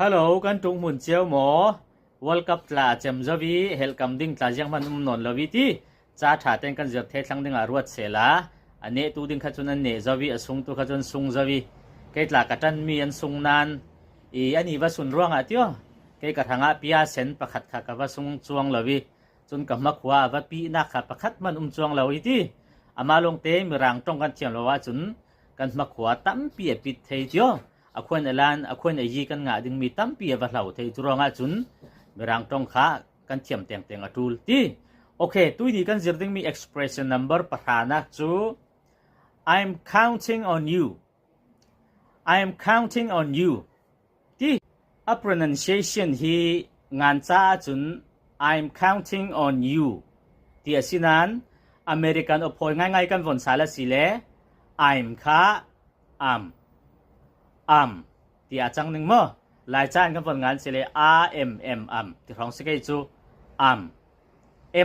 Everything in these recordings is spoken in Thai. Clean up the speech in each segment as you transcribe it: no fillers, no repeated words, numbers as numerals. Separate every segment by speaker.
Speaker 1: Hello กันตุงมุนเจียวหมอ Welcome ตลาจำจวีเฮลคัมดิ้งตลายังมันนนลวิธีจ้าถาเต็งกันจะเททั้งดิ้งอารวดเสลาอันนี้ตูดิ้งขจรนันเนจวีอสุงตูขจรสุงจวีเกตลากตันมีอันสุงนานอันนี้ว่าสุนร่วงอ่ะเตียวเกกระทั่งปียเซนประคัดขากว่าสุงจวงลวิจนกับมักว่าว่าปีนักขประคัดมันจวงลวิธีอามาลงเตมีรังตรงกันเทียมลว่าจนกันมักว่าตั้มปีปิดเทียวอควรอลานอควรยีกันงาดึงมีตั้มปีว่าเหล่าเทจุรองาจุนมีรังตรงขากันเทียมเตียงเตียงอตูลที่โอเคตุยดีกันจิรดึงมี expression number ประธานะจู I'm counting on you I'm counting on you ที่ a pronunciation ฮีงานจ้าจุน I'm counting on you ที่สินั้นอเมริกันอพอยง่ายๆกันวนสาละสิเล I'm ค่ะ ที่อาจังหนึ่งมั้งหลายจานกันผลงานเสเล ที่ของสเกจู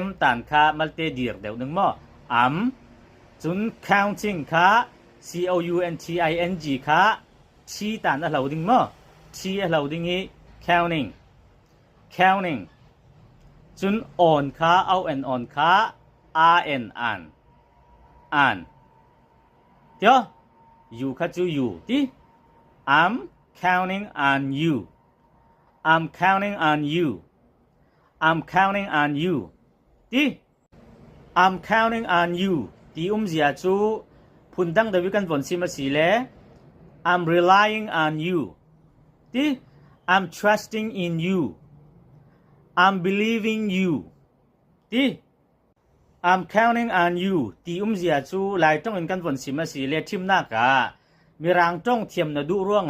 Speaker 1: M ตันค่ะมัลเตดีร์เดี๋ยวหนึ่งมั้งจุน counting ค่ะ counting ค่ะชีตันอะไรหนึ่งมั้งชีอะไรหนึ่งนี้ counting จุน on ค่ะเอา on ค่ะ an เดี๋ยว you ค่ะจู you ที่I'm counting on you. I'm counting on you. I'm counting on you. ที่ I'm counting on you. ที่เสียจูพุนดังเดวิกันฝนซิมาสีเล I'm relying on you. ที่ I'm trusting in you. I'm believing you. ที่ I'm counting on you. ที่เสียจูหลายต้องกันฝนซิมาสีเลทิมนากามีรังจ้องเทียมนาดูร่วง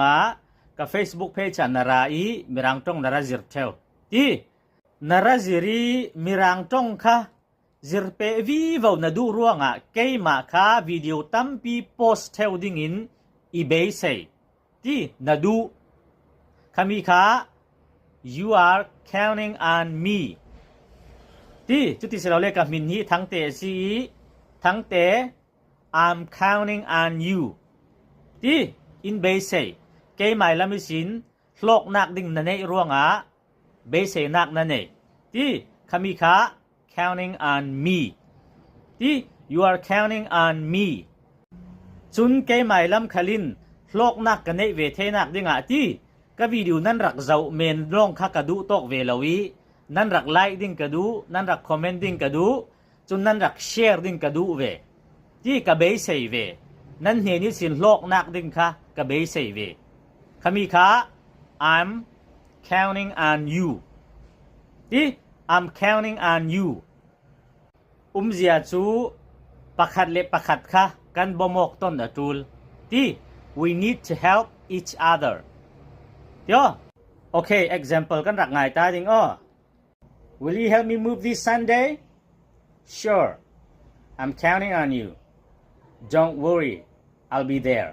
Speaker 1: กับ Facebook page นาราอีมีรังจ้องนาราจิรเทวที่นาราจิรีมีรังจ้องค่ะจิรเปวีวาวนาดูร่วงเกยมาค่ะวิดีโอตั้มปีโพสเทวดิ่งอินอีเบย์เซที่นาดูคำมีค่ะ You are counting on me ที่จุดที่เราเรียกกับมินนี้ทั้งเตซีทั้งเต I'm counting on youที่อินเบย์เซเกยหมายละมิสินโลกนักดิ่งนั่นเองร่วงเบย์เซนักนั่นเองที่คำมีค่ะ counting on me ที่ you are counting on me จุนเกยหมายลำคลินโลกนักกันเนเวเทนักดิ่งที่ก็วิดีโอนั้นรักเจ้าเมนลงข้ากระดูตกเวลาวีนั้นรักไลค์ดิ่งกระดูนั้นรักคอมเมนต์ดิ่งกระดูจุนนั้นรักแชร์ดิ่งกระดูเวที่กับเบย์เซเวนั่นเห็นนี่สินโลกนักดิ่งค่ะกับเบย์เซเวคำมีค่ะ I'm counting on you ที่ I'm counting on you เสียจูประคัดเล็บประคัดค่ะกันบ่มอกต้นอตูลที่ we need to help each other เดี๋ยวโอเค example กันรักง่ายตาจริงWill you help me move this Sunday? Sure. I'm counting on you. Don't worry.I'll be there.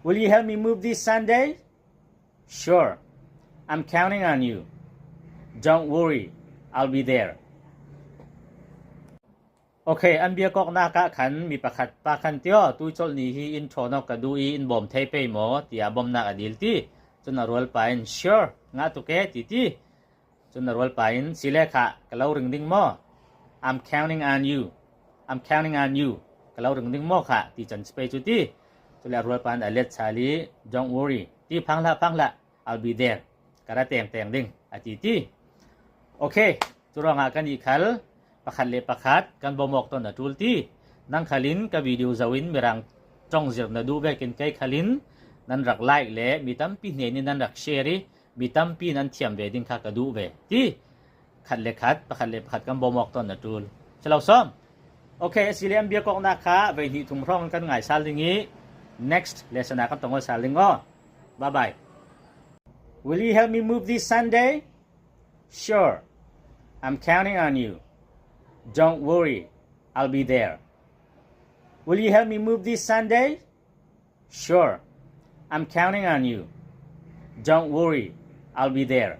Speaker 1: Will you help me move this Sunday? Sure. I'm counting on you. Don't worry. I'll be there. โอเคอันเบียกอกนากะขันมีประคัดปาคันเตียวตุยจลนี้ฮีอินโทรนอกกะดูอินบอมเทเปหมอที่อาบอมนักอดิลที่จนนรวลไปอิน Sure งาตุเกติที่จนนรวลไปอินสิเลขะกะเลารึงดิ่งหมอ I'm counting on you. I'm counting on you.ก็เราถึงดึงหม้อค่ะที่จันสเปจุตี้จุลารวยปานอเลสชาลี Don't worry ที่พังละ I'll be there กระเตียงดึงอาทิตี้โอเคจุรองกันอีกคัลประคัดเลประคัดกันบ่หมอกต้นตูลที่นั่งขลินกับวิดีโอจวินมีรังจ้องเสียงนาดูเบกินไกขลินนั่นรักไลค์เลยมีตั้มปีเนี่ยนี่นั่นรักแชร์มีตั้มปีนั้นเทียมเวดิ้งค่ะกระดูเวที่ขัดเลขัดประคัดเลประคัดกันบ่หมอกต้นตูลจะเราซ้อมโอเคสิเลียมเบียกอกนะคะเวทีทุ่มพร้อมกันง่ายสาลิงี้ next lesson กันต้องว่าสาลิงbye bye Will you help me move this Sunday? Sure. I'm counting on you. Don't worry. I'll be there. Will you help me move this Sunday? Sure. I'm counting on you. Don't worry. I'll be there.